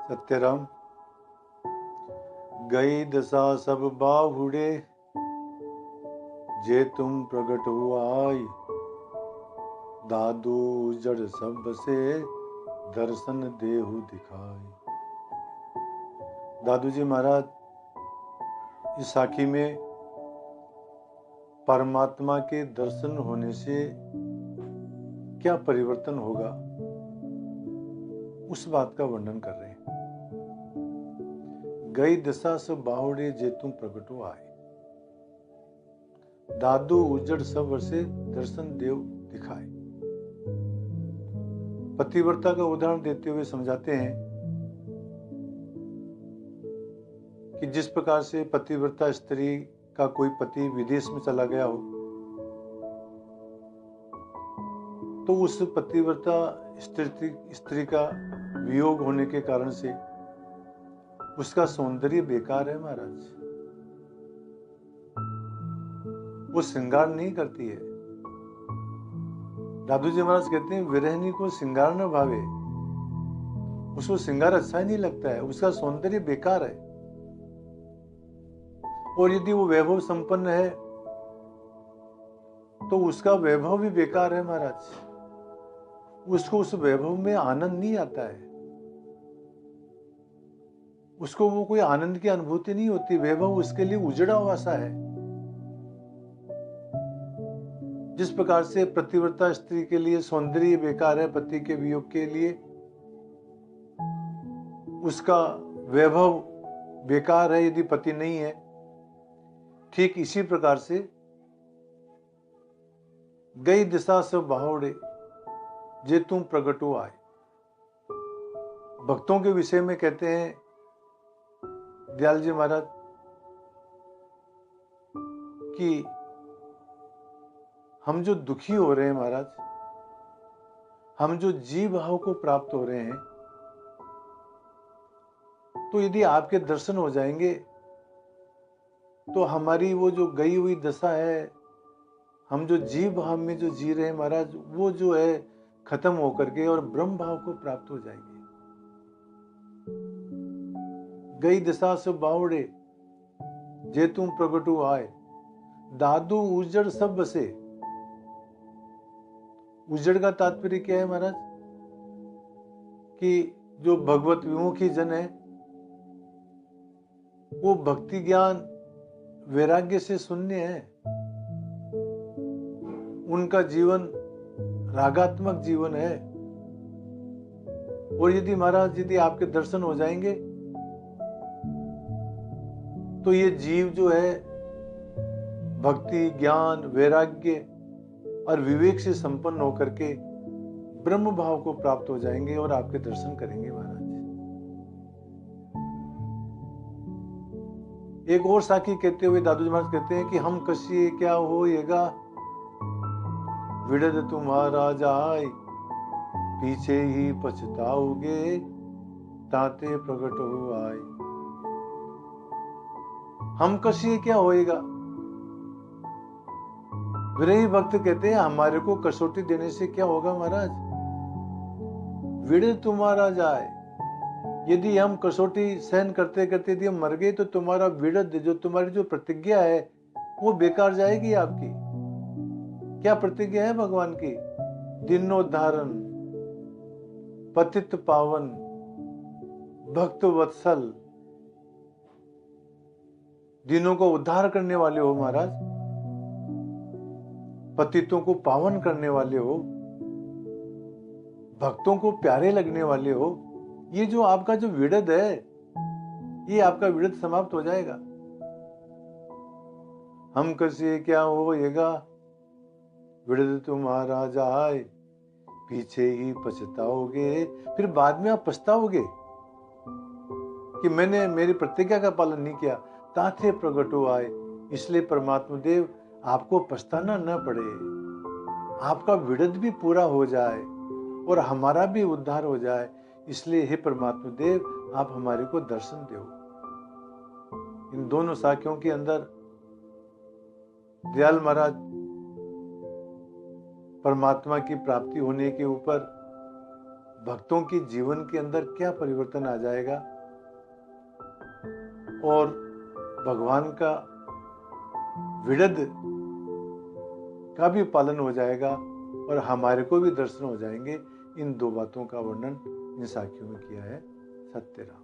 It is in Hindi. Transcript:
सत्यराम। गई दशा सब बाहुड़े, जे तुम प्रगट हुआ आई। दादू जड़ सब बसे, दर्शन देहु दिखाई। दादू जी महाराज इस साखी में परमात्मा के दर्शन होने से क्या परिवर्तन होगा उस बात का वर्णन कर रहे हैं। गई दशा सब बाहुड़े, जे तुम प्रगट हो आए। दादू उजड़ सब वर्षे, दर्शन देव दिखाए। पतिव्रता का उदाहरण देते हुए समझाते हैं कि जिस प्रकार से पतिव्रता स्त्री का कोई पति विदेश में चला गया हो तो उस पतिव्रता स्त्री का वियोग होने के कारण से उसका सौंदर्य बेकार है महाराज। वो श्रृंगार नहीं करती है। दादू जी महाराज कहते हैं विरहिणी को श्रृंगार न भावे, उसको श्रृंगार अच्छा ही नहीं लगता है, उसका सौंदर्य बेकार है। और यदि वो वैभव संपन्न है तो उसका वैभव भी बेकार है महाराज। उसको उस वैभव में आनंद नहीं आता है, उसको वो कोई आनंद की अनुभूति नहीं होती। वैभव उसके लिए उजड़ा हुआ सा है। जिस प्रकार से पतिव्रता स्त्री के लिए सौंदर्य बेकार है, पति के वियोग के लिए उसका वैभव बेकार है यदि पति नहीं है, ठीक इसी प्रकार से गई दिशा सब बाहुड़े, जे तुम प्रगट हो आए। भक्तों के विषय में कहते हैं दयाल जी महाराज कि हम जो दुखी हो रहे हैं महाराज, हम जो जीव भाव को प्राप्त हो रहे हैं, तो यदि आपके दर्शन हो जाएंगे तो हमारी वो जो गई हुई दशा है, हम जो जीव भाव में जो जी रहे हैं महाराज, वो जो है खत्म होकर के और ब्रह्म भाव को प्राप्त हो जाएंगे। गई दशा से बावड़े, जे तुम प्रगट हो आए। दादू उजड़ सब बसे। उजड़ का तात्पर्य क्या है महाराज? कि जो भगवत विमुखी जन है वो भक्ति ज्ञान वैराग्य से शून्य है। उनका जीवन रागात्मक जीवन है। और यदि महाराज यदि आपके दर्शन हो जाएंगे तो ये जीव जो है भक्ति ज्ञान वैराग्य और विवेक से संपन्न होकर के ब्रह्म भाव को प्राप्त हो जाएंगे और आपके दर्शन करेंगे महाराज। एक और साखी कहते हुए दादू जी महाराज कहते हैं कि हम कशिए क्या होएगा, विड़द तुम्हारा जाए, पीछे ही पछताओगे, ताते प्रकट हो आए। हम कशिए क्या होएगा। विरही भक्त कहते हैं हमारे को कसौटी देने से क्या होगा महाराज। विड़द तुम्हारा जाए, यदि हम कसौटी सहन करते करते यदि हम मर गए तो तुम्हारा विड़द, जो तुम्हारी जो प्रतिज्ञा है वो बेकार जाएगी आपकी। क्या प्रतिज्ञा है भगवान की? दीनोद्धारण, पतित पावन, भक्त वत्सल, दीनों को उद्धार करने वाले हो महाराज, पतितों को पावन करने वाले हो, भक्तों को प्यारे लगने वाले हो। ये जो आपका जो विड़द है, ये आपका विड़द समाप्त हो जाएगा। हम कसे क्या होएगा, विड़द तुम्हारा जाए, पीछे ही पछताओगे। फिर बाद में आप पछताओगे कि मैंने मेरी प्रतिज्ञा का पालन नहीं किया। ताथे प्रकट हो आए, इसलिए परमात्मा देव आपको पछताना न पड़े, आपका विड़द भी पूरा हो जाए और हमारा भी उद्धार हो जाए। इसलिए हे परमात्मा देव आप हमारे को दर्शन दो। इन दोनों साखियों के अंदर दयाल महाराज परमात्मा की प्राप्ति होने के ऊपर भक्तों के जीवन के अंदर क्या परिवर्तन आ जाएगा और भगवान का विड़द का भी पालन हो जाएगा और हमारे को भी दर्शन हो जाएंगे। इन दो बातों का वर्णन इन साखियों में किया है सत्यराम।